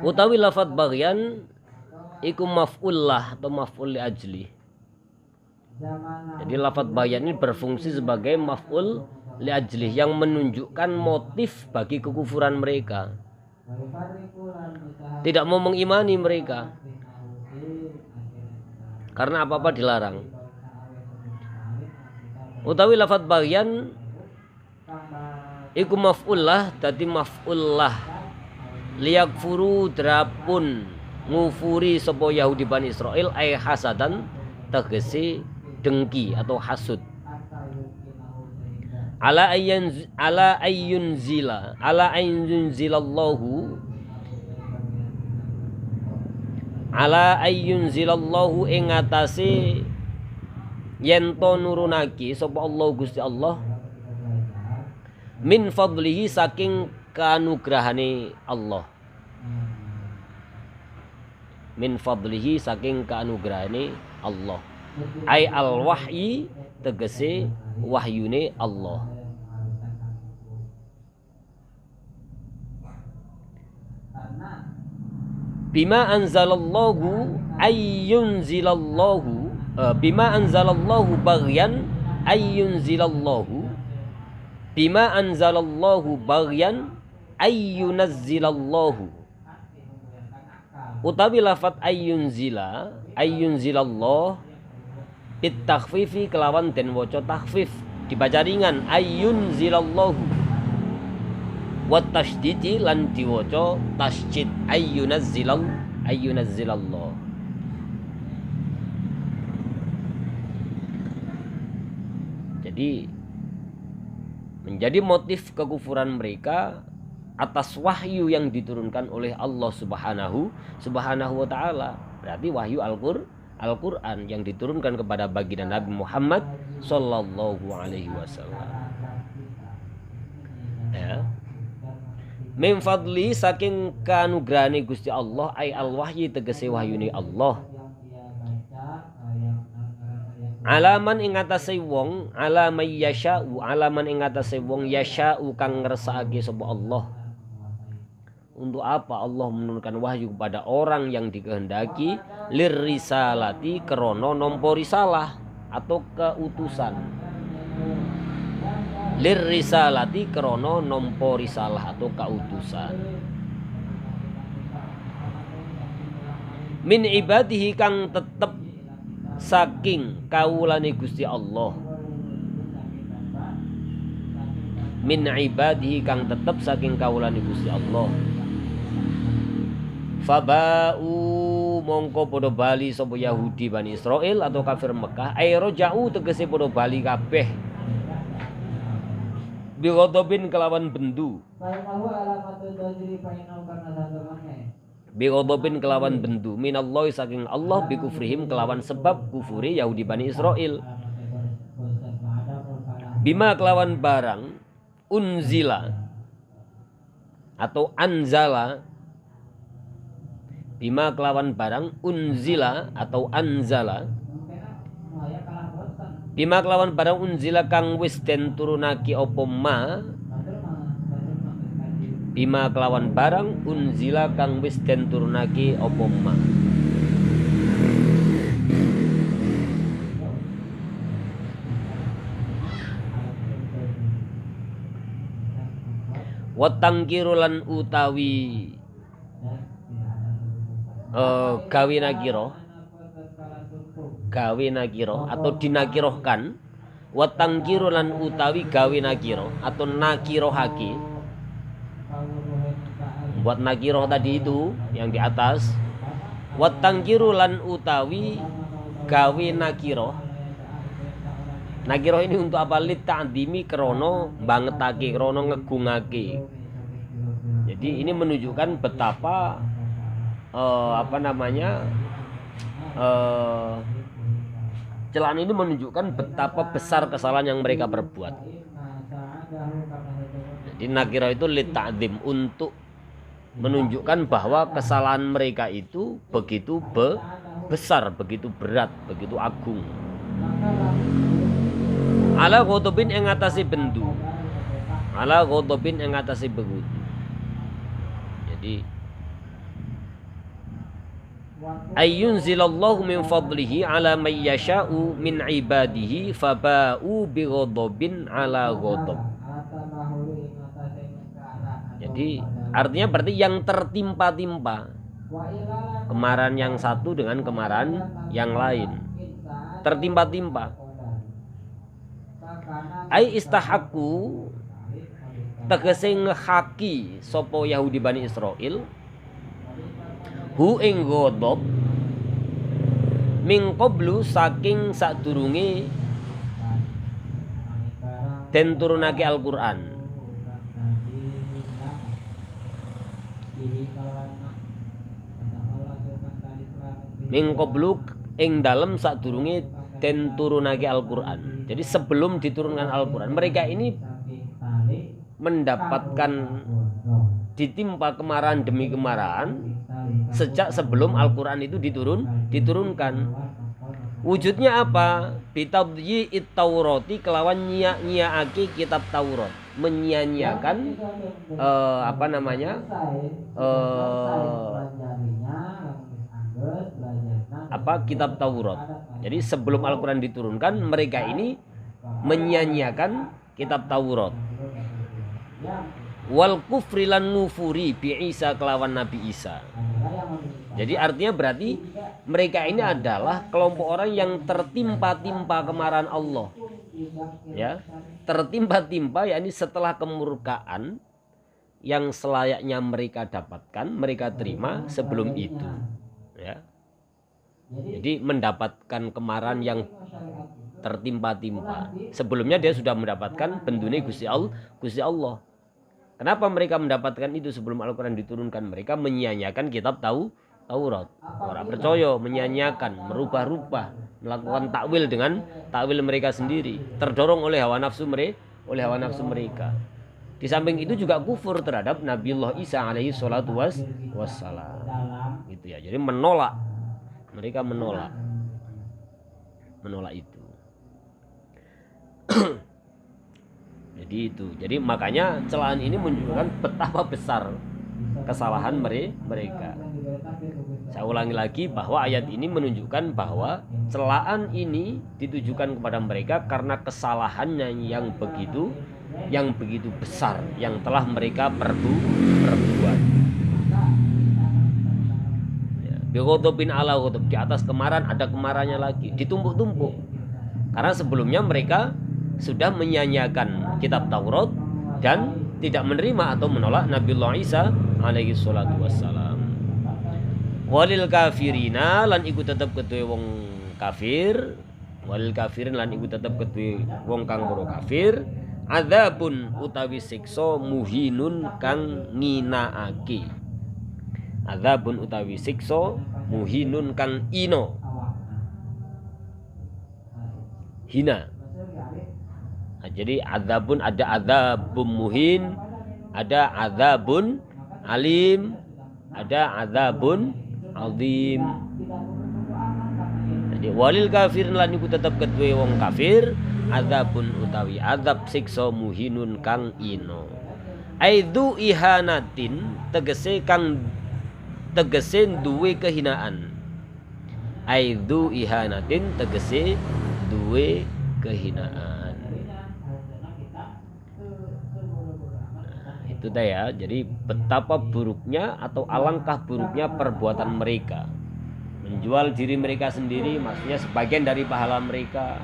Utawi lafadz baghyan iku maf'ullah atau maf'ul li ajli. Jadi lafadz baghyan ini berfungsi sebagai maf'ul li ajli yang menunjukkan motif bagi kekufuran mereka. Tidak mau mengimani mereka karena apa-apa dilarang. Utawi lafadz baghyan iku maf'ullah dadi maf'ullah liyakfuru drapun ngufuri sapa Yahudi Bani Israil ay hasadan tegese dengki atau hasud ala ayyunzilallahu ing atase yen to nurunake sapa Allah Gusti Allah min fadlihi saking kanugrahane Allah, min fadlihi saking kanugrahane Allah, ai al wahyi tegese wahyune Allah. Bima anzalallahu ayyunzilallahu bima anzalallahu baghyan ayyunzilallahu bima anzalallahu baghyan ayyunazzilallahu. Utawi lafat ayyunzilallah bit takhfifi kelawan den waca takhfif dibaca ringan ayyunzilallahu wa tasydidi lan diwaca tasydid ayyunazzilallah. Jadi menjadi motif kekufuran mereka atas wahyu yang diturunkan oleh Allah Subhanahu wa taala. Berarti wahyu Al-Qur'an yang diturunkan kepada baginda Nabi Muhammad sallallahu alaihi wasallam. Ya. Min fadli saking kanugrahane Gusti Allah ai al-wahyi tegese wahyune Allah. Alaman ing atase wong, alaman yasha'u, alaman ing atase wong yasha'u kang ngersakake sapa Allah. Untuk apa Allah menurunkan wahyu kepada orang yang dikehendaki lirrisalati krana nampa risalah atau keutusan. Lirrisalati krana nampa risalah atau keutusan. Min ibadihi kang tetep saking kawulane Gusti Allah. Min ibadihi kang tetep saking kawulane Gusti Allah. Faba'u mongko podo bali sapa Yahudi Bani Israil atau kafir Mekah ay roja'u tegese podo bali kabeh bi ghadabin kelawan bendu bi ghadabin kelawan bendu minallahi saking Allah bi kufrihim kelawan sebab kufuri Yahudi Bani Israil bima kelawan barang unzila atau anzala bima kelawan barang unzila atau anzala bima kelawan barang unzila kang wis den turunake apa ma bima kelawan barang unzila kang wis den turunake apa ma watangkirulan utawi gawe nakiro atau dinakirohkan watangkiru lan utawi gawe nakiro atau nakirohaki buat nakiroh tadi itu yang di atas watangkiru lan utawi gawe nakiroh ini untuk apa lit ta'dimi krono bangetake krono ngegungake. Jadi ini menunjukkan betapa celaan ini menunjukkan betapa besar kesalahan yang mereka perbuat. Jadi nakira itu lit ta'dzim untuk menunjukkan bahwa kesalahan mereka itu begitu besar, begitu berat, begitu agung. Ala ghadabin ing atase bendu. Ala ghadabin ing atase bendu. Jadi ayyunzilallahu min fadlihi ala may yasha'u min ibadihi faba'u bi ghadabin ala ghadab. Jadi artinya berarti yang tertimpa-timpa kemarahan yang satu dengan kemarahan yang lain, tertimpa-timpa. Ai istahaku tegese ngehaki sapa Yahudi Bani Israil hu ing ghadab min qablu saking sadurunge den turunake Al-Qur'an. Min qablu ing dalem sadurunge den turunake Al-Qur'an. Jadi sebelum diturunkan Al-Qur'an, mereka ini mendapatkan ditimpa kemarahan demi kemarahan sejak sebelum Al-Qur'an itu diturunkan. Wujudnya apa? Bitadyi'it Taurati kelawan nyia-nyiaake kitab Taurat, menyia-nyiakan kitab Taurat. Jadi sebelum Al-Qur'an diturunkan, mereka ini menyia-nyiakan kitab Taurat. Wal kufri lan nufuri bi Isa kelawan Nabi Isa. Jadi artinya berarti mereka ini adalah kelompok orang yang tertimpa-timpa kemarahan Allah. Ya, tertimpa-timpa yakni setelah kemurkaan yang selayaknya mereka dapatkan, mereka terima sebelum itu. Ya. Jadi mendapatkan kemarahan yang tertimpa-timpa. Sebelumnya dia sudah mendapatkan bendune Gusti Allah. Kenapa mereka mendapatkan itu sebelum Al-Qur'an diturunkan? Mereka menyia-nyiakan kitab Taurat. Orang percaya, menyia-nyiakan, merubah-rubah, melakukan takwil dengan takwil mereka sendiri, terdorong oleh hawa nafsu mereka. Di samping itu juga kufur terhadap Nabiullah Isa alaihi salatu wassalam. Gitu ya. Jadi menolak. Mereka menolak itu. Jadi makanya celaan ini menunjukkan betapa besar kesalahan mereka. Saya ulangi lagi bahwa ayat ini menunjukkan bahwa celaan ini ditujukan kepada mereka karena kesalahannya yang begitu besar yang telah mereka perbuat. Bighadabin ala ghadab, di atas kemarahan ada kemarahannya lagi, ditumpuk-tumpuk. Karena sebelumnya mereka sudah menyanyiakan kitab Taurat dan tidak menerima atau menolak Nabiullah Isa alaihi salatu wassalam. Walil kafirina lan iku tetep kedue wong kafir, walil kafirin lan iku tetep kedue wong kang ora kafir, adzabun utawi siksa muhinun kang nginaake. Adzabun utawi siksa muhinun kang hina. Nah, jadi adzabun ada adzabun muhin, ada adzabun alim, ada adzabun azim. Jadi walil kafirin lan iku tetep kedue wong kafir, adzabun utawi adzab siksa muhinun kang hina. Aidu ihanatin tegese duwe kehinaan. Aidu ihanatin tegese duwe kehinaan. Itu dah ya. Jadi betapa buruknya atau alangkah buruknya perbuatan mereka. Menjual diri mereka sendiri, maksudnya sebagian dari pahala mereka.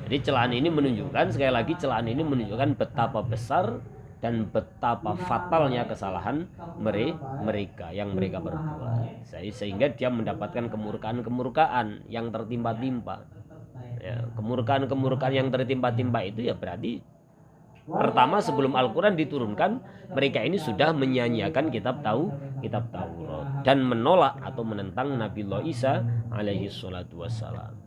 Jadi celaan ini menunjukkan, sekali lagi celaan ini menunjukkan betapa besar dan betapa fatalnya kesalahan mereka yang mereka perbuat, sehingga dia mendapatkan kemurkaan yang tertimpa-timpa. Ya, kemurkaan yang tertimpa-timpa itu ya berarti pertama sebelum Al-Quran diturunkan mereka ini sudah menyanyiakan kitab Taurat dan menolak atau menentang Nabiullah Isa alaihi salatu wassalam.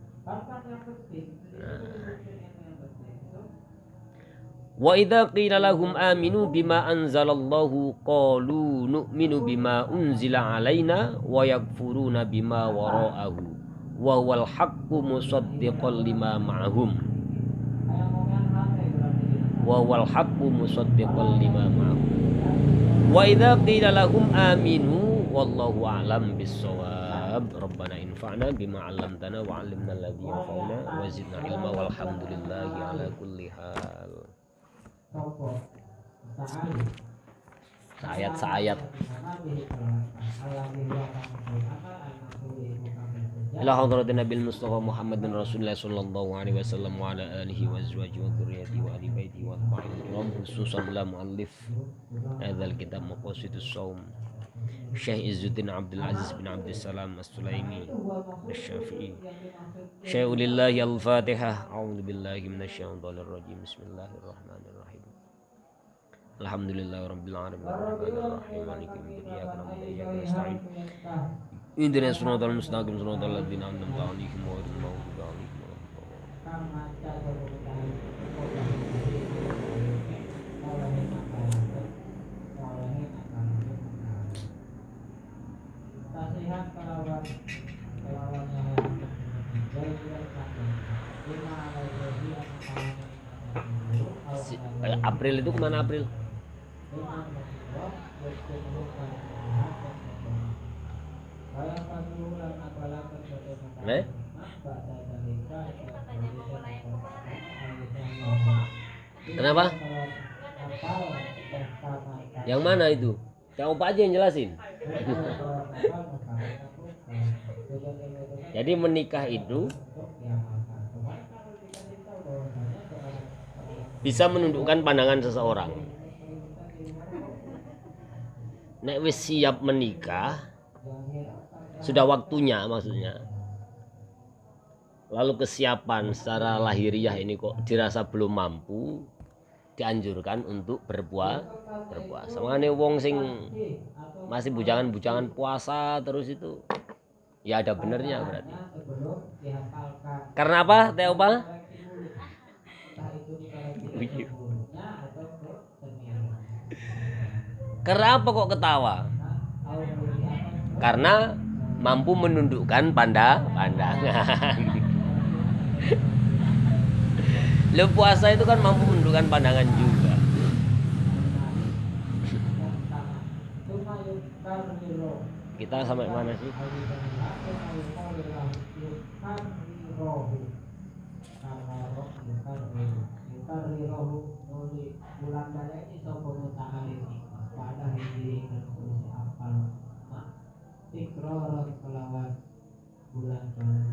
Wa idza qila lahum aminu bima anzalallahu qalu nu'minu bima unzila alaina wa yakfuruna bima wara'ahu wa huwal haqqu musaddiqan lima ma'ahum wa huwal haqqu musaddiqan lima ma'ahum wa idza qila lahum aminu wallahu a'lam bis-shawab rabbana infa'na bima 'allamtana wa 'allimna alladhi yanfa'una wa zidna ilma walhamdulillahi ala kulli hal. Ayat-ayat ila hadratin Nabil Mustafa Muhammadin Rasulullah sallallahu alaihi wasallam wa ala alihi wa azwajihi wa dzurriyyatihi wa ahli baitihi wa tabi'in kiram khususan la muallif hadzal kitab maqasidus shaum Syekh Izzuddin Abdul Aziz bin Abdul Salam As-Sulaimi Asy-Syafi'i. Syai'ulillahi al-Fatihah. A'udzu billahi minasyaitonir rajim. Bismillahirrahmanirrahim. Alhamdulillahirabbil alamin arrahmanir rahim maliki yaumiddin iyyaka na'budu wa iyyaka nasta'in. Ihdinas siratal mustaqim siratal ladzina an'amta 'alaihim ghairil maghdubi 'alaihim April itu kemana April? Kenapa? Yang mana itu? Yang Opa aja yang jelasin. Jadi menikah itu bisa menundukkan pandangan seseorang. Nek wis siap menikah, sudah waktunya maksudnya. Lalu kesiapan secara lahiriah ini kok dirasa belum mampu, dianjurkan untuk berpuasa. Makanya wong sing masih bujangan-bujangan puasa terus itu ya ada benernya berarti. Karena apa, Teh Opa? Karena apa kok ketawa? Karena mampu menundukkan pandangan. Lo puasa itu kan mampu menundukkan pandangan juga. Kita sampai mana sih?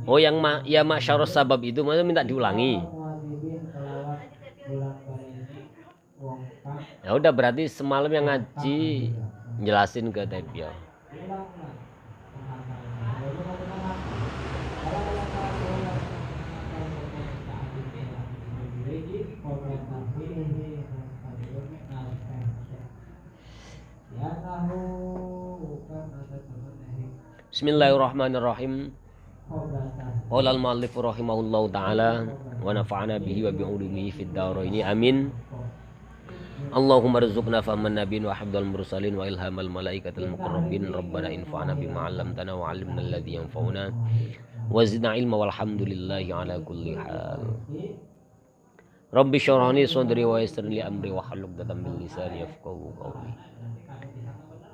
Oh yang ya masyarus sabab itu maksudnya minta diulangi. Ya udah berarti semalam yang ngaji jelasin ke Tepio. Bismillahirrahmanirrahim. Qala al-mu'allif rahimahullahu taala wa nafa'ana bihi wa bi'ulumihi fid dharain amin. Allahumma rzuqna fahman nabiyyin wa hifdzal mursalin wa ilhamal malaikatil muqarrabin rabbana infa'na bima 'allamtana wa 'allimna alladhi yanfa'una wa zidna ilma walhamdulillahi ala kulli hal. Rabbi shrah li sadri wa yassir li amri wa hlul 'uqdatam min lisani yafqahu qawli.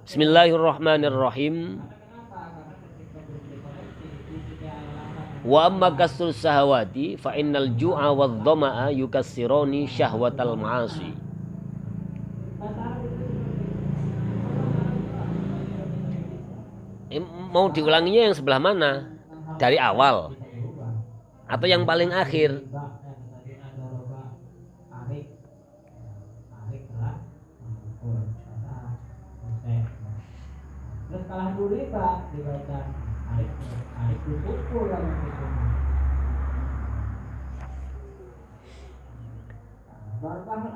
Bismillahirrahmanirrahim. Wa amma kasrul sahawati fa innal ju'a wadh dhama'a yukassirani syahwatal ma'asi. Mau diulanginya yang sebelah mana? Dari awal atau yang paling akhir?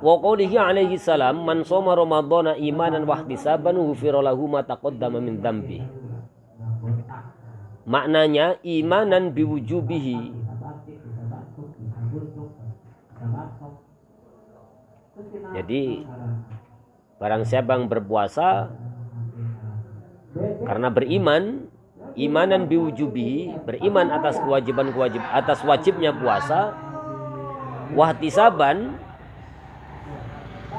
Wa qawlihi alaihi salam man shoma ramadhana imanan wa ihtisaban ghufira lahu ma taqaddama min dzambi. Maknanya imanan biwujubihi. Jadi barang siapa yang berpuasa karena beriman, imanan biwujubi, beriman atas atas wajibnya puasa, wahtisaban,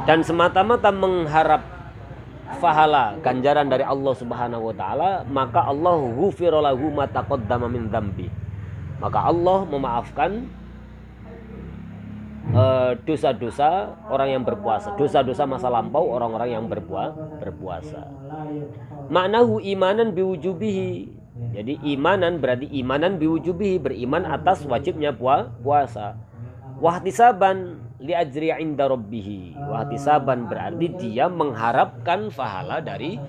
dan semata-mata mengharap pahala ganjaran dari Allah Subhanahu wa taala, maka Allah ghufira lahu ma taqaddama min dzambi. Maka Allah memaafkan dosa-dosa orang yang berpuasa, dosa-dosa masa lampau orang-orang yang berpuasa. Maknahu imanan biwujubihi. Jadi imanan berarti imanan biwujubihi, beriman atas wajibnya puasa. Wahtisaban li ajri inda rabbih. Wahtisaban berarti dia mengharapkan pahala dari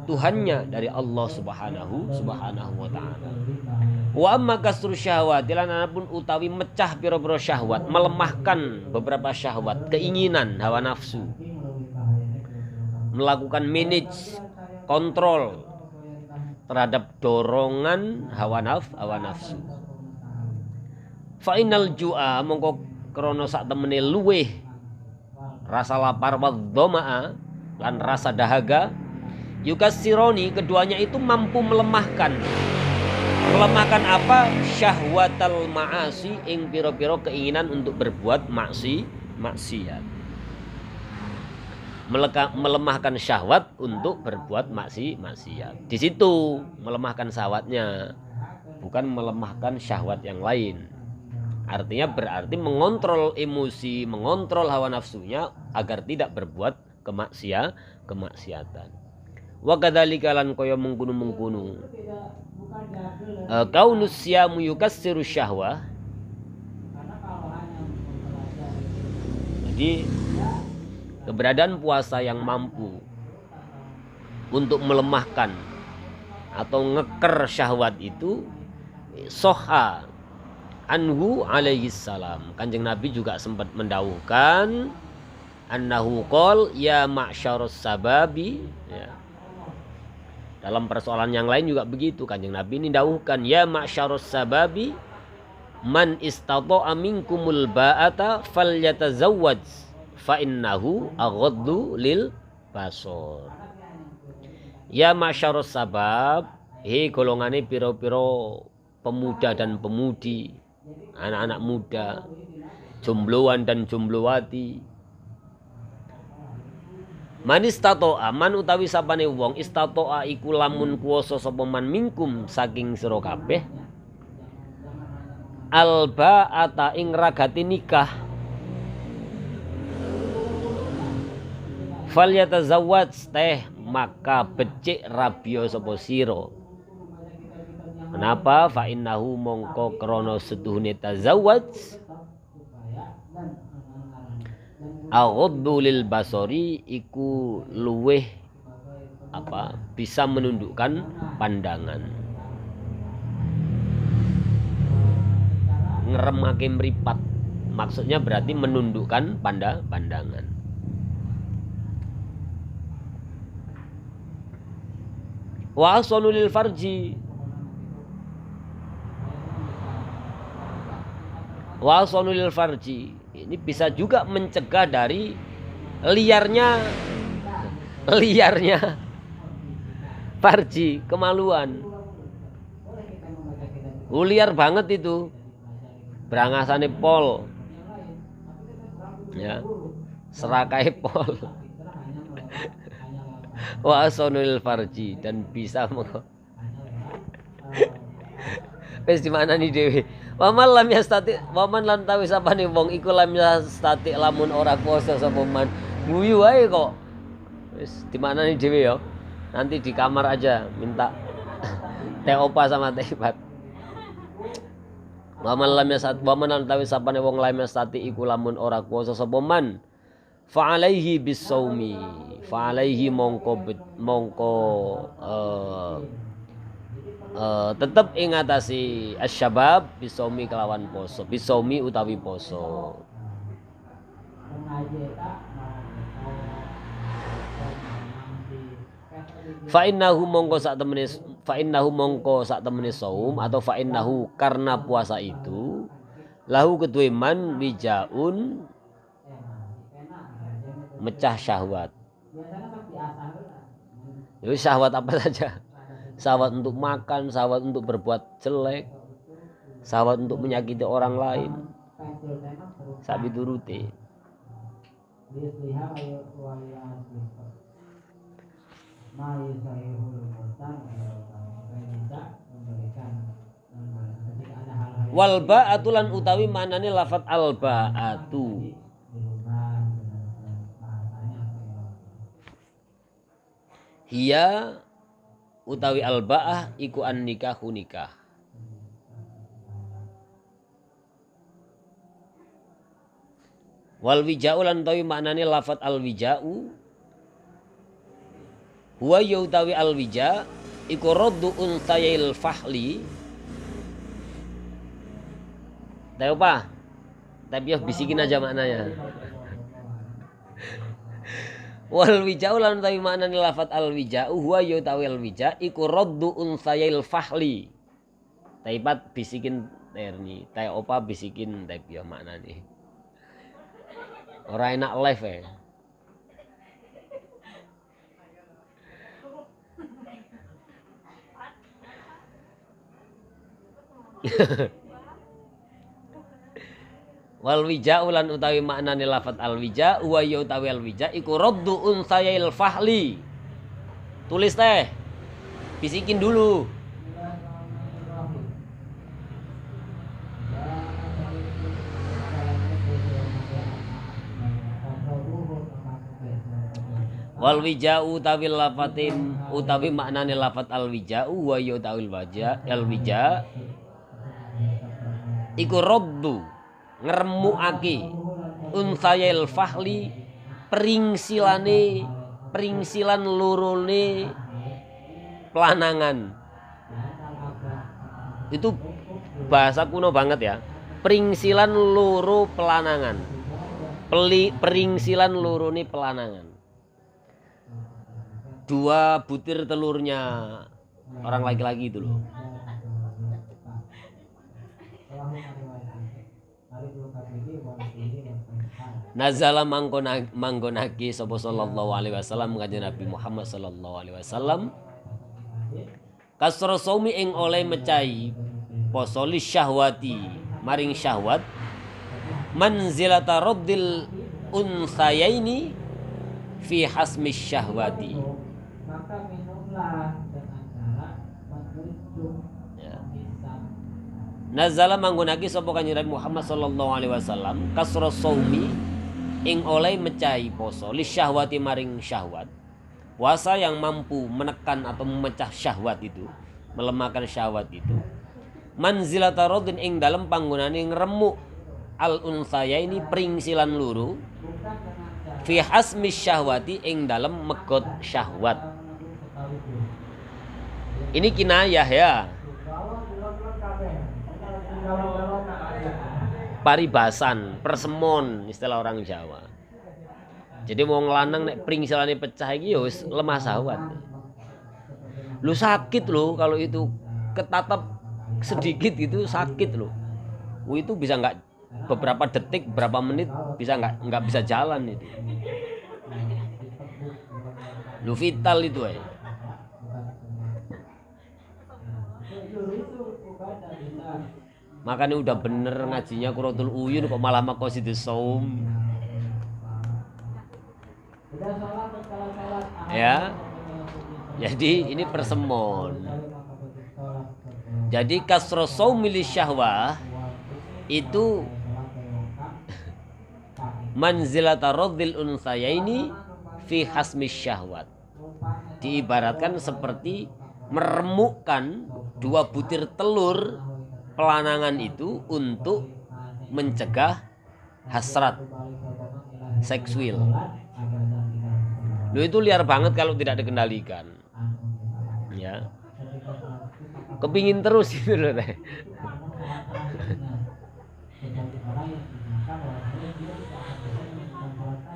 Tuhannya, dari Allah Subhanahu wa taala. Wa amma kasru syahwat, lan anapun utawi mecah pira-pira syahwat, melemahkan beberapa syahwat, keinginan, hawa nafsu. Melakukan manage, kontrol terhadap dorongan hawa nafsu. Fa innal ju'a, mongko krana sak temene luweh rasa lapar wa dhamaa lan rasa dahaga, yukassironi, keduanya itu mampu melemahkan apa? Syahwatal ma'asi, ing pira-pira keinginan untuk berbuat maksiat. Melemahkan syahwat untuk berbuat maksiat. Di situ melemahkan syahwatnya, bukan melemahkan syahwat yang lain. Artinya berarti mengontrol emosi, mengontrol hawa nafsunya agar tidak berbuat kemaksiatan. Wa kadzalika lan kaya mengkunu kaunus syamu yukassiru syahwah. Jadi keberadaan puasa yang mampu untuk melemahkan atau ngeker syahwat itu soha anhu alaihi salam. Kanjeng Nabi juga sempat mendawuhkan annahu qol ya ma'syarus sababi, ya. Dalam persoalan yang lain juga begitu, Kanjeng Nabi ini dawuhkan ya ma'syarus sababi man istata'a minkumul ba'ata falyatazawwaj fa innahu aghaddu lil basor. Ya ma'syarus sabab, hei golongane piro-piro pemuda dan pemudi, anak-anak muda, jombloan dan jomblowati. Man istato'a, man utawi sapane wong, istato'a iku lamun kuwasa sapa man minkum saking sira kabeh, alba'ata ing ragati nikah, falyatazawwaj teh maka becik rabya sapa sira. Kenapa? Fa innahu mongko krana setuhune tazawwaj aghaddu lil basori, iku luweh bisa menundukkan pandangan, ngeremake mripat, maksudnya berarti menundukkan pandangan. Wa asanul farji, wa asanul farji, ini bisa juga mencegah dari liarnya farji, kemaluan. Liar banget itu, berangasane pol, ya, serakai pol. Wa asanul farji, dan bisa wis di mana nih dewe. Waman lam yastati, waman lan tawi sapane wong iku lam yastati lamun ora kuasa sapa man. Guyu ae kok. Wis di mana nih dewe ya. Nanti di kamar aja minta teh opa sama teh bat. Waman lam yastati, waman lan tawi sapane wong lam yastati iku lamun ora kuasa sapa man. Fa alaihi bisaumi, fa alaihi mongko tetap ingatasi asyabab bisaumi kelawan poso, bisaumi utawi poso. Fa innahu mongko sak temene saum, atau fa innahu karena puasa itu, lahu kedue man wijaun mecah syahwat. Jadi syahwat apa saja? Syahwat untuk makan, syahwat untuk berbuat jelek, syahwat untuk menyakiti orang lain. Sabi turuti. Wal ba'atu lan utawi manane lafat al ba'atu. Hiya utawi al ba'ah iku an nikahu nikah. Wal wija'u lan utawi maknane lafat al wija'u huwa ya utawi al wija' iku raddu unsayail fahli. Tahu apa? Tapi ya bisikin aja maknanya. Wal wija'u lan utawi maknane lafat al wija'u huwa ya utawi al wija' iku raddu unsayail fahli. Taipat bisikin terni, tay opa bisikin tapi ya maknane. Ora enak live ya. Wal wija ulan utawi maknane lafat al wija wa ya utawi al wija iku raddu unsayail fahli. Tulis teh. Bisikin dulu. Wal wija'u utawi lafatin utawi maknane lafat al wija'u wa ya utawi al wija iku raddu ngremukake unsayail fahli peringsilan lurune pelanangan. Itu bahasa kuno banget ya. Peringsilan luru pelanangan. Peringsilan lurune pelanangan. Dua butir telurnya orang laki-laki itu loh. Nazala manggonaki sapa sallallahu alaihi wasallam kanjeng Nabi Muhammad sallallahu alaihi wasallam kasra saumi ing oleh mecahi poso li syahwati maring syahwat manzilata raddil unsayaini fi hasmi syahwati. Nazala manggonaki sapa kanjeng Nabi Muhammad sallallahu alaihi wasallam kasra saumi ing oleh mecahi poso li syahwati maring syahwat. Puasa yang mampu menekan atau memecah syahwat itu, melemahkan syahwat itu. Manzilata raddin ing dalem panggonane ngremuk al unsayaini pringsilan luru fi hasmi syahwati ing dalem megot syahwat. Ini kinayah ya. Paribasan, persemon istilah orang Jawa. Jadi wong lanang nek pringsilane pecah iki ya wis lemah syahwat. Lu sakit lo kalau itu ketatap sedikit gitu sakit lo. Itu bisa nggak beberapa detik, berapa menit bisa nggak bisa jalan itu. Lu vital itu ya. Makanya udah bener ngajinya Quratul Uyun kok malah maqasidus shaum. Ya. Jadi ini persemon. Jadi kasra shaumi lisyahwah itu manzilata raddil unsayaini fi hasmi syahwat. Diibaratkan seperti meremukkan dua butir telur pelanangan itu untuk mencegah hasrat seksual. Lu itu liar banget kalau tidak dikendalikan. Ya. Kepingin terus gitu loh teh.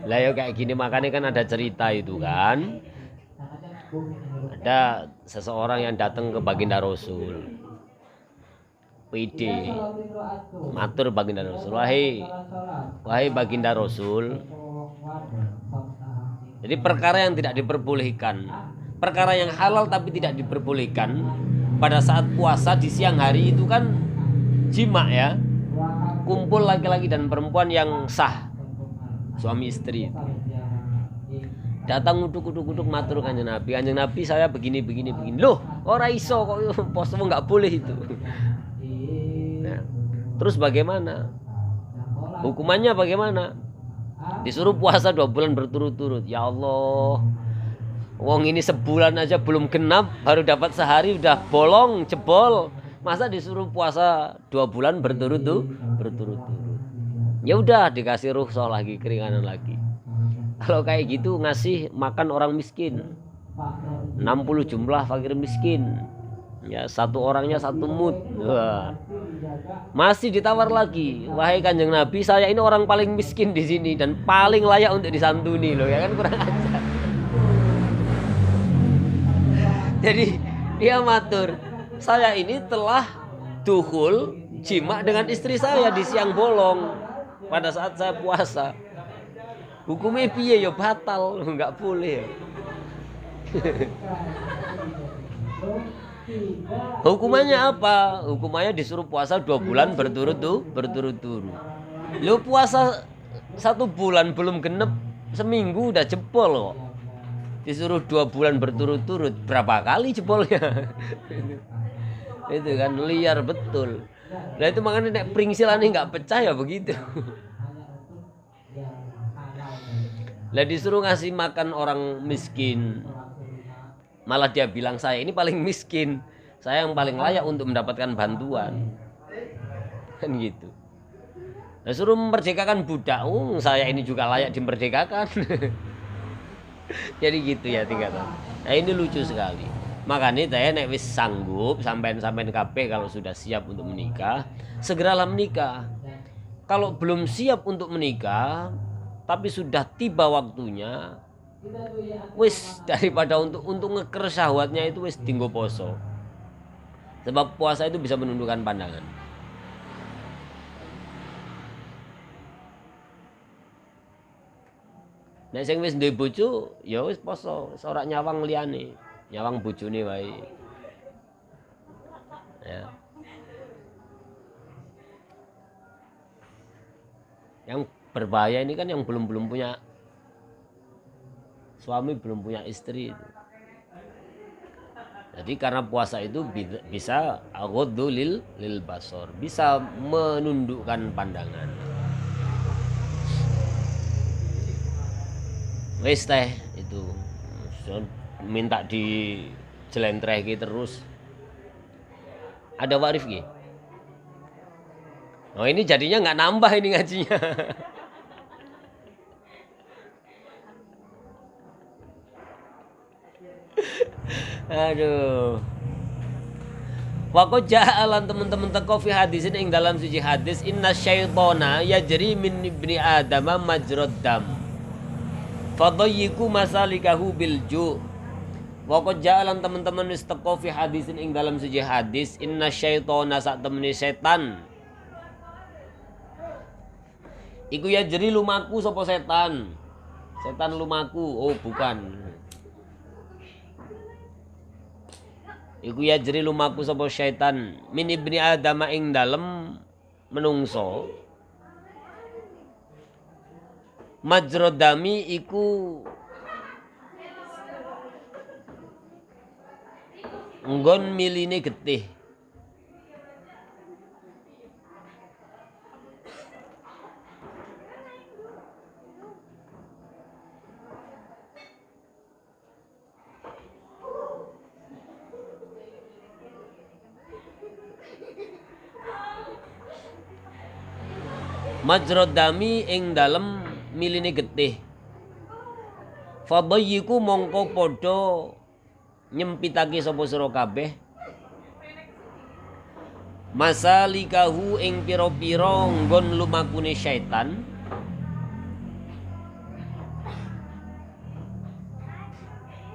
Lah ya kayak gini makanya kan ada cerita itu kan. Ada seseorang yang datang ke baginda Rasul. PD matur baginda Rasul, wahai baginda Rasul, Jadi perkara yang tidak diperbolehkan, perkara yang halal tapi tidak diperbolehkan pada saat puasa di siang hari itu kan jima ya, kumpul laki-laki dan perempuan yang sah, suami istri. Datang uduk matur Kanjeng Nabi saya begini. Loh, ora iso kok poso nggak boleh itu. Nah, terus bagaimana? Hukumannya bagaimana? Disuruh puasa 2 bulan berturut-turut. Ya Allah, wong ini sebulan aja belum genap, baru dapat sehari udah bolong, jebol. Masa disuruh puasa 2 bulan berturut-turut? Ya udah dikasih rukhsah lagi, keringanan lagi. Kalau kayak gitu ngasih makan orang miskin 60 jumlah fakir miskin, ya satu orangnya 1 mud. Wah. Masih ditawar lagi, wahai Kanjeng Nabi, saya ini orang paling miskin di sini dan paling layak untuk disantuni loh, ya kan, kurang ajar. Jadi dia matur, saya ini telah dukhul jima dengan istri saya di siang bolong pada saat saya puasa. Hukumnya piye ya, batal, nggak boleh. Hukumannya apa? Hukumannya disuruh puasa 2 bulan berturut-turut. Lu puasa 1 bulan belum genep, seminggu udah jebol kok. Disuruh 2 bulan berturut-turut, berapa kali jebolnya? Itu kan liar betul. Nah itu makanya nek pringsilannya nggak pecah ya begitu. Lah disuruh ngasih makan orang miskin, malah dia bilang saya ini paling miskin, saya yang paling layak untuk mendapatkan bantuan, kan gitu. Lah suruh memerdekakan budak, saya ini juga layak dimerdekakan. Jadi gitu ya tingkatan. Nah ini lucu sekali. Makanya saya nek wis sanggup sampean kabeh kalau sudah siap untuk menikah, segeralah menikah. Kalau belum siap untuk menikah tapi sudah tiba waktunya, wis daripada untuk ngeker syahwatnya itu wis dinggo poso. Sebab puasa itu bisa menundukkan pandangan. Nek sing wis duwe bojo ya wis poso, ora nyawang liyane, nyawang bojone wae. Ya. Yang berbahaya ini kan yang belum punya suami, belum punya istri. Jadi karena puasa itu bisa aghaddu lil basar, bisa menundukkan pandangan. Wis teh itu minta dijelentrehke terus. Ada Pak Rifki? Oh ini jadinya nggak nambah ini ngajinya. Aduh. Waqad ja'alan teman-teman teko fi hadisin ing dalam suci hadis, inna syaitona yajri min ibni adama majrad dam. Fadayyiku masalikahu bil ju'. Waqad ja'alan teman-teman wis teko fi hadisin ing dalam suci hadis, inna syaitona sak temene setan. Iku yajri lumaku sapa setan. Setan lumaku, oh bukan. Iku yajri lumaku sapa syaitan min ibni adam ing dalem menungso. Majrodami iku nggon miline getih. Majrad dami ing dalem miline getih. Fadayyiku mongko padha nyempitake sapa sira kabeh masalikahu ing pira-pira nggon lumakune syaitan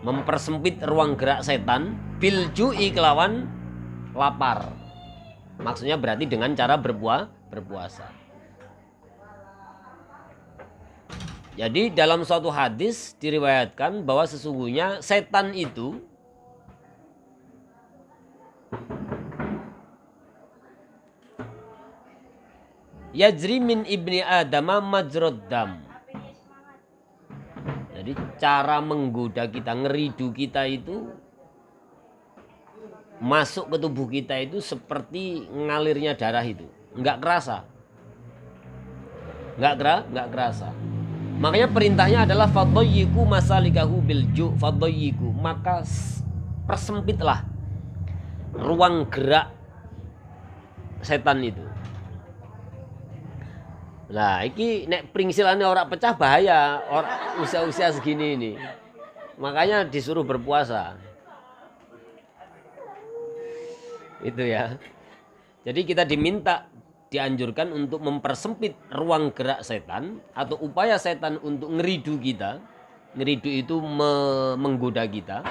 mempersempit ruang gerak setan bilju'i kelawan lapar. Maksudnya berarti dengan cara berpuasa. Jadi dalam suatu hadis diriwayatkan bahwa sesungguhnya setan itu yajri min ibni adama majrad dam. Jadi cara menggoda kita, ngeridu kita itu masuk ke tubuh kita itu seperti ngalirnya darah itu. Enggak kerasa. Enggak kerasa. Makanya perintahnya adalah fadayyiku masalikahu bilju, fadayyiku, maka persempitlah ruang gerak setan itu. Nah, iki nek pringsilane ora pecah bahaya, usia-usia segini ini. Makanya disuruh berpuasa. Itu ya. Jadi kita dianjurkan untuk mempersempit ruang gerak setan atau upaya setan untuk ngeridu kita. Ngeridu itu menggoda kita.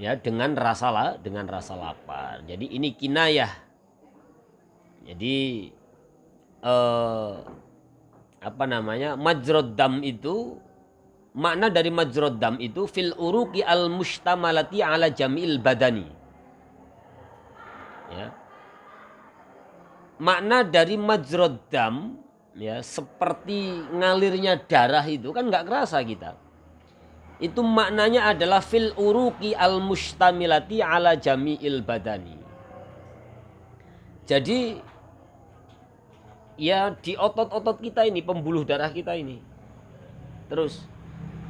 Ya, dengan rasa lapar. Jadi ini kinayah. Jadi majrod dam itu, makna dari majrod dam itu fil uruqi al mushtamalati ala jamil badani. Ya. Makna dari majrod dam ya seperti ngalirnya darah itu kan nggak kerasa kita. Itu maknanya adalah fil uruqi al mustamilati ala jami'il badani. Jadi ya di otot-otot kita ini, pembuluh darah kita ini. Terus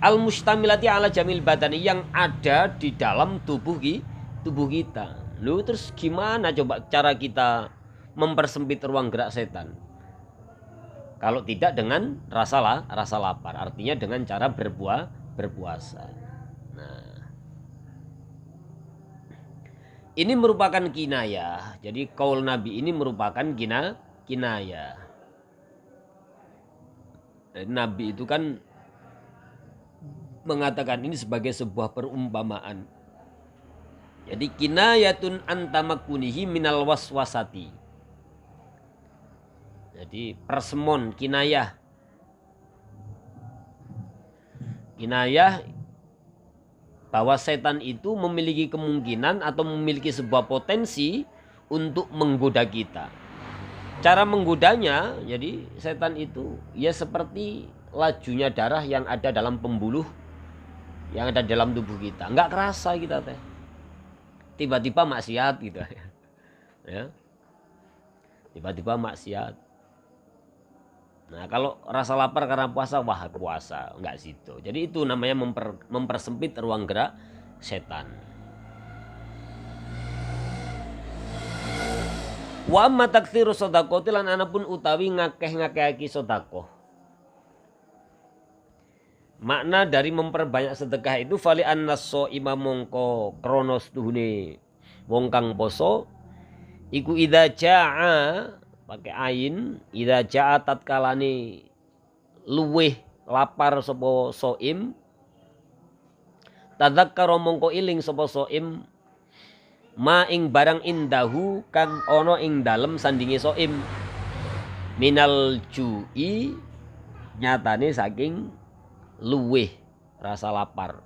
al mustamilati ala jamil badani, yang ada di dalam tubuh kita. Lu terus gimana coba cara kita mempersempit ruang gerak setan? Kalau tidak dengan rasa lapar, artinya dengan cara berpuasa. Nah, ini merupakan kinayah. Jadi kaul Nabi ini merupakan kinayah. Nabi itu kan mengatakan ini sebagai sebuah perumpamaan. Jadi kinayatun antamakunihi minal waswasati. Jadi persemon, kinayah. Kinayah bahwa setan itu memiliki kemungkinan atau memiliki sebuah potensi untuk menggoda kita. Cara menggodanya, jadi setan itu ya seperti lajunya darah yang ada dalam pembuluh yang ada dalam tubuh kita. Enggak kerasa kita teh. Tiba-tiba maksiat gitu ya. Tiba-tiba maksiat. Nah, kalau rasa lapar karena puasa, wah puasa, enggak situ. Jadi itu namanya mempersempit ruang gerak setan. Wa amma taktsiru shadaqati lan anapun utawi ngakeh-ngakehake sedekah. Makna dari memperbanyak sedekah itu fali annaso imam mongko kronos tuhune wong kang poso iku idza jaa pakai ain, idza jaa tatkalane luweh lapar sapa soim, tadzakkara mongko iling sapa soim ma ing barang indahu kang ana ing dalem sandinge soim minal jui, nyatane saking luweh rasa lapar.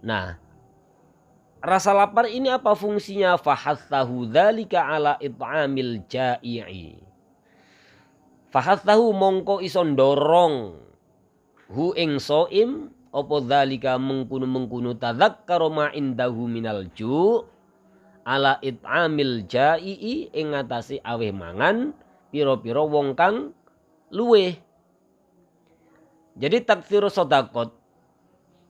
Nah, rasa lapar ini apa fungsinya? Fahathahu dzalika ala it'amil ja'i'i. Fahathahu mongko iso ndorong hu ing soim apa dzalika mengkunu tadzakkara ma indahu minal ju' ala it'amil ja'i'i ing ngatasi aweh mangan pira-pira wong kang luweh. Jadi taktsiru sedekah,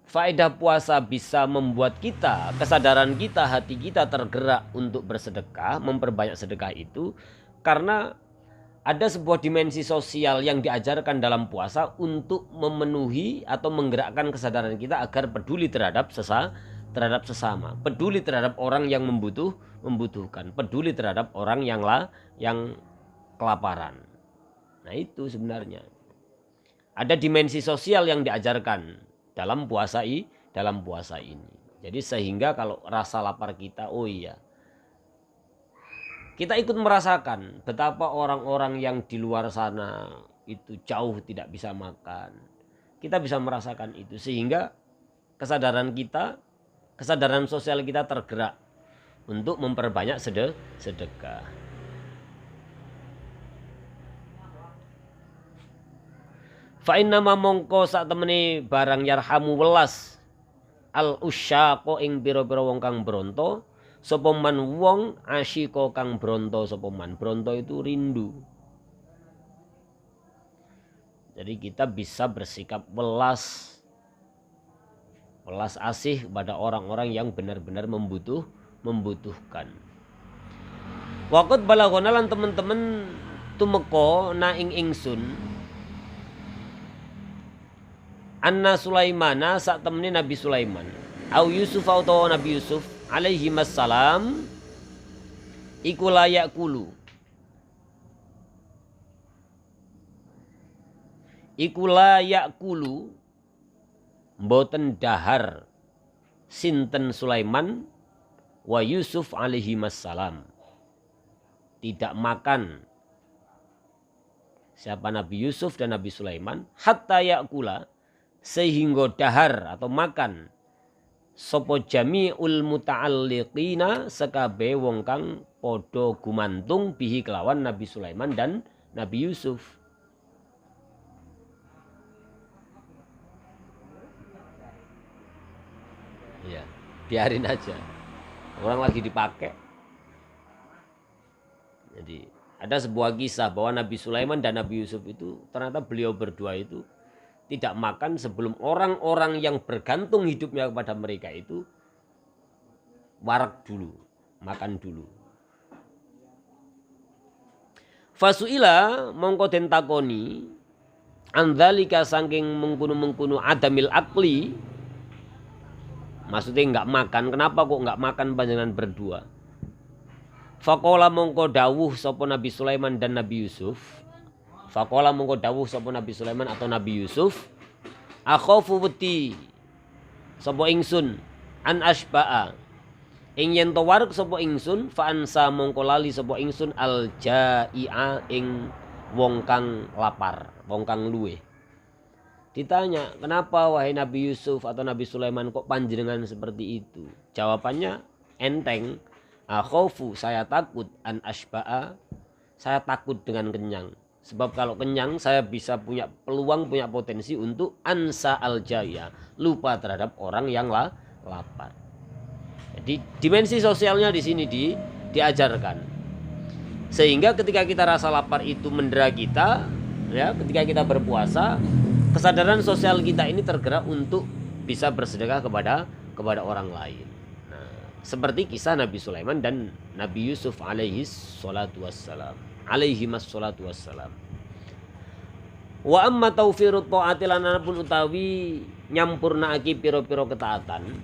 faedah puasa bisa membuat kita, kesadaran kita, hati kita tergerak untuk bersedekah, memperbanyak sedekah itu karena ada sebuah dimensi sosial yang diajarkan dalam puasa untuk memenuhi atau menggerakkan kesadaran kita agar peduli terhadap sesama, peduli terhadap orang yang membutuhkan, peduli terhadap orang yang kelaparan. Nah, itu sebenarnya ada dimensi sosial yang diajarkan dalam puasa ini. Jadi sehingga kalau rasa lapar kita, oh iya, Kita ikut merasakan betapa orang-orang yang di luar sana itu jauh tidak bisa makan. Kita bisa merasakan itu sehingga kesadaran kita, kesadaran sosial kita tergerak untuk memperbanyak sedekah. Fa inna ma mongko sak temene barang yarhamu welas al usyaqa ing pira-pira wong kang bronto sapa man wong asyika kang bronto sapa man. Bronto itu rindu. Jadi kita bisa bersikap welas asih kepada orang-orang yang benar-benar membutuhkan. Waqat balagona lan teman-teman tumeka na ing ingsun anna Sulaimana sak temene Nabi Sulaiman au Yusuf atau Nabi Yusuf alaihi wassalam iku layak kulu mboten dahar sinten Sulaiman wa Yusuf alaihi wassalam, tidak makan siapa Nabi Yusuf dan Nabi Sulaiman hatta yakula sehingga dahar atau makan sapa jami'ul muta'alliqina sekabe wong kang padha gumantung bihi kelawan Nabi Sulaiman dan Nabi Yusuf. Ya, biarin aja. Orang lagi dipakai. Jadi ada sebuah kisah bahwa Nabi Sulaiman dan Nabi Yusuf itu ternyata beliau berdua itu tidak makan sebelum orang-orang yang bergantung hidupnya kepada mereka itu warak dulu, makan dulu. Fasuila mongko den takoni andzalika saking mengkuno adamil akli, maksudnya enggak makan, kenapa kok enggak makan panjenengan berdua? Faqala mongko dawuh sapa Nabi Sulaiman dan Nabi Yusuf. Faqala mongko dawuh sapa Nabi Sulaiman atau Nabi Yusuf, akhafu wedi sapa ingsun an asba'a ing yen to wareg sapa ingsun fa ansa mongko lali sapa ingsun al jai'a ing wong kang lapar, wong kang luweh. Ditanya, kenapa wahai Nabi Yusuf atau Nabi Sulaiman kok panjenengan seperti itu? Jawabannya enteng. Akhafu, saya takut, an asba'a, saya takut dengan kenyang. Sebab kalau kenyang saya bisa punya peluang, punya potensi untuk ansa al-jaya, lupa terhadap orang yang lapar. Jadi dimensi sosialnya di sini diajarkan. Sehingga ketika kita rasa lapar itu mendera kita, ya, ketika kita berpuasa, kesadaran sosial kita ini tergerak untuk bisa bersedekah kepada orang lain. Nah, seperti kisah Nabi Sulaiman dan Nabi Yusuf alaihi salatu wassalam. Alaihi massalatu wassalam. Wa amma tawfirut ta'ati lan pun utawi nyampurnaake pira-pira ketaatan.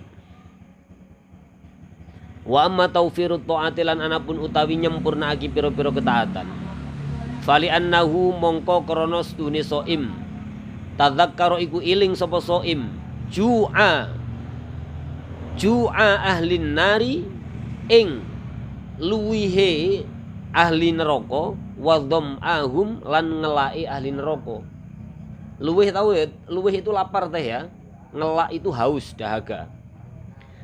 Wa amma tawfirut ta'ati lan pun utawi nyampurnaake pira-pira ketaatan. Fali annahu mongko krana stune soim. Tadzakkara iku iling sapa soim. Ju'a ahlin nari ing luwihe ahli neraka wa dhammahum lan ngelai ahli neraka. Luwih tahu ya, luwih itu lapar teh ya. Ngelak itu haus, dahaga.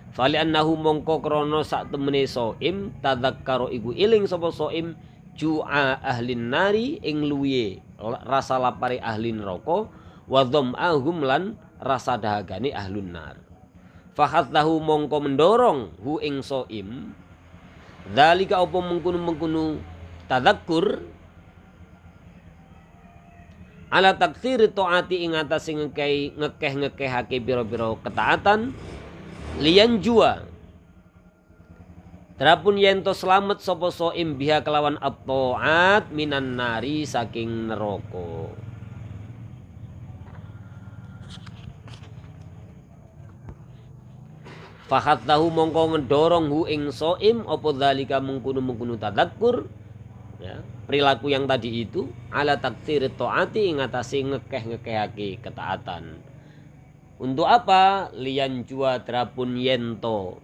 Fali annahu mongko krana sak temene soim tadzakkara iku iling sapa soim ju'a ahlin nari ing luwihe rasa lapare ahli neraka wa dhammahum lan rasa dahagane ahlun nar. Fakhatlahu mongko mendorong hu ing soim dzalika apa mengkono tadzakkur ala taktsiri taati ing atase ngekehake pira-pira ketaatan liyan jua terapun yento selamat sapa soim biha kelawan at-taat minan nari saking neraka. Fahat tahu mongko ngedorong hu ing soim apa dzalika mengkono tadzakkur, ya, perilaku yang tadi itu ala taktsiri taati ing atase ngekehake ketaatan. Untuk apa? Liyan jua terapun yento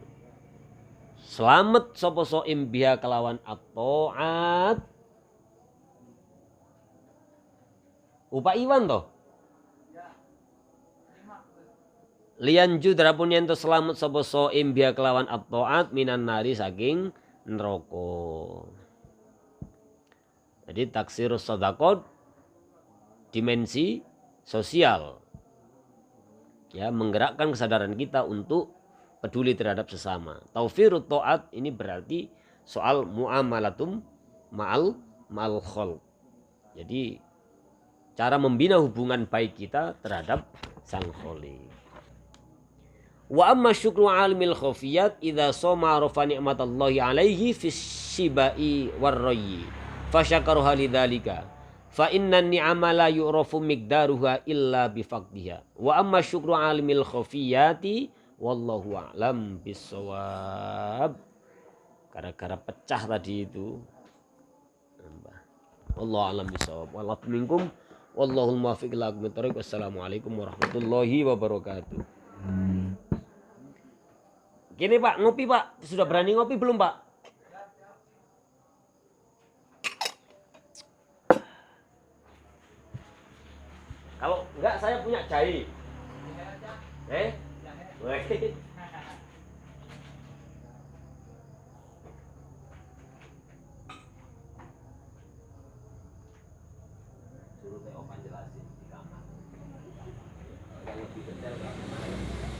Selamat sapa soim biha kelawan at-ta'at. Upa Iwan toh. Lian judrapun yen selamat sapa soim biha kelawan at-ta'at minan nari saking neraka. Jadi taksir sedekah dimensi sosial. Ya, menggerakkan kesadaran kita untuk peduli terhadap sesama. Taufirut ta'at ini berarti soal muamalatum ma'al khalq. Jadi cara membina hubungan baik kita terhadap sang khaliq. Wa amma syukru alimil khafiyat idza soma rafa ni'matallahi alaihi fis shibai warrayyi fasyakaraha lidzalika fa innan ni'ama la yu'rafu miqdaruha illa bifaqdiha. Wa amma syukru alimil khafiyati wallahu a'lam bissawab. Gara-gara pecah tadi itu. Wallahu a'lam bissawab. Wallahu minkum wallahul muwaffiq ila aqwamit thoriq. Wassalamualaikum warahmatullahi wabarakatuh. Gini Pak, ngopi Pak. Sudah berani ngopi belum Pak? Kalau enggak saya punya jahe.